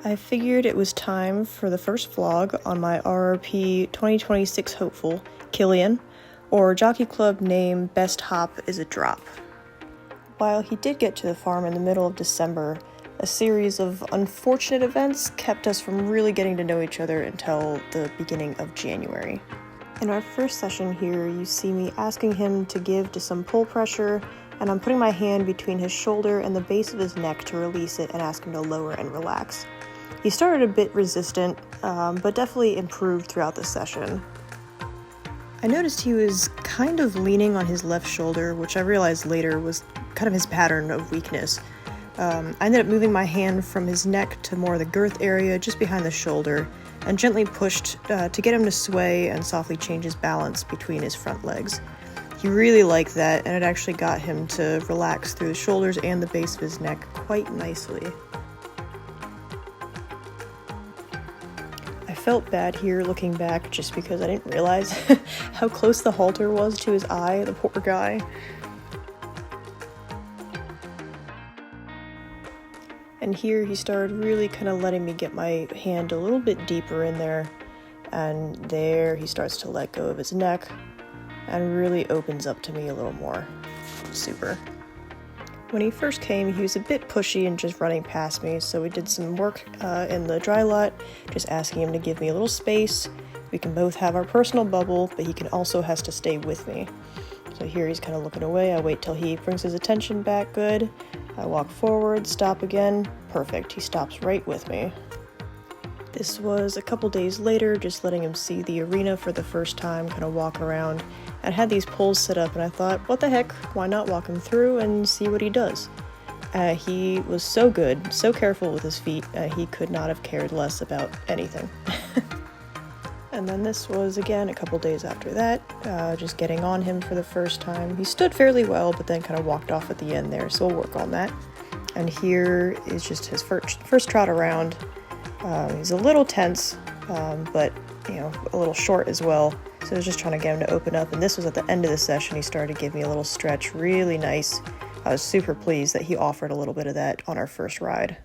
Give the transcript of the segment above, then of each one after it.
I figured it was time for the first vlog on my RRP 2026 hopeful, Killian, or jockey club name Best Hop is a Drop. While he did get to the farm in the middle of December, a series of unfortunate events kept us from really getting to know each other until the beginning of January. In our first session here, you see me asking him to give to some pull pressure, and I'm putting my hand between his shoulder and the base of his neck to release it and ask him to lower and relax. He started a bit resistant, but definitely improved throughout the session. I noticed he was kind of leaning on his left shoulder, which I realized later was kind of his pattern of weakness. I ended up moving my hand from his neck to more of the girth area just behind the shoulder and gently pushed to get him to sway and softly change his balance between his front legs. He really liked that, and it actually got him to relax through the shoulders and the base of his neck quite nicely. I felt bad here looking back just because I didn't realize how close the halter was to his eye, the poor guy. And here he started really kind of letting me get my hand a little bit deeper in there, and there he starts to let go of his neck and really opens up to me a little more. Super. When he first came, he was a bit pushy and just running past me, so we did some work in the dry lot, just asking him to give me a little space. We can both have our personal bubble, but he has to stay with me. So here he's kind of looking away. I wait till he brings his attention back. Good. I walk forward, stop again. Perfect. He stops right with me. This was a couple days later, just letting him see the arena for the first time, kind of walk around. I had these poles set up and I thought, what the heck, why not walk him through and see what he does? He was so good, so careful with his feet, he could not have cared less about anything. And then this was again a couple days after that, just getting on him for the first time. He stood fairly well, but then kind of walked off at the end there, so we'll work on that. And here is just his first trot around. He's a little tense, but a little short as well. So I was just trying to get him to open up, and this was at the end of the session. He started to give me a little stretch, really nice. I was super pleased that he offered a little bit of that on our first ride.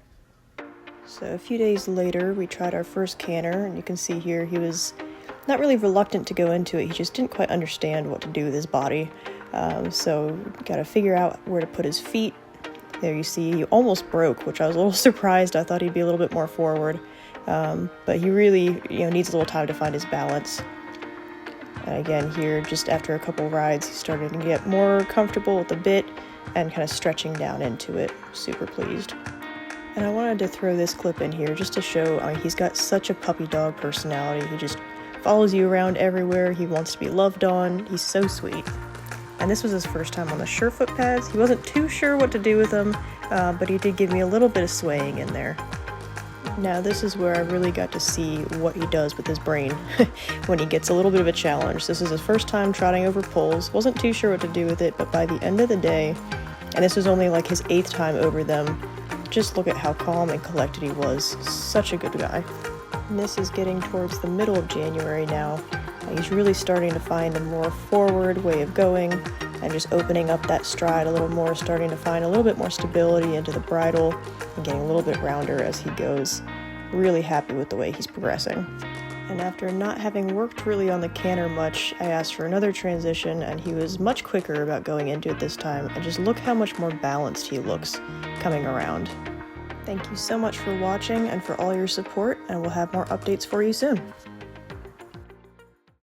So a few days later, we tried our first canter, and you can see here he was not really reluctant to go into it. He just didn't quite understand what to do with his body. So got to figure out where to put his feet. There you see he almost broke, which I was a little surprised. I thought he'd be a little bit more forward. But he really needs a little time to find his balance. And again here, just after a couple rides, he started to get more comfortable with the bit and kind of stretching down into it. Super pleased. And I wanted to throw this clip in here just to show, he's got such a puppy dog personality. He just follows you around everywhere. He wants to be loved on. He's so sweet. And this was his first time on the Surefoot pads. He wasn't too sure what to do with them, but he did give me a little bit of swaying in there. Now this is where I really got to see what he does with his brain when he gets a little bit of a challenge. This is his first time trotting over poles. Wasn't too sure what to do with it, but by the end of the day, and this was only like his 8th time over them, just look at how calm and collected he was. Such a good guy. And this is getting towards the middle of January now. He's really starting to find a more forward way of going and just opening up that stride a little more, starting to find a little bit more stability into the bridle and getting a little bit rounder as he goes. Really happy with the way he's progressing. And after not having worked really on the canter much, I asked for another transition, and he was much quicker about going into it this time, and just look how much more balanced he looks coming around. Thank you so much for watching and for all your support, and we'll have more updates for you soon.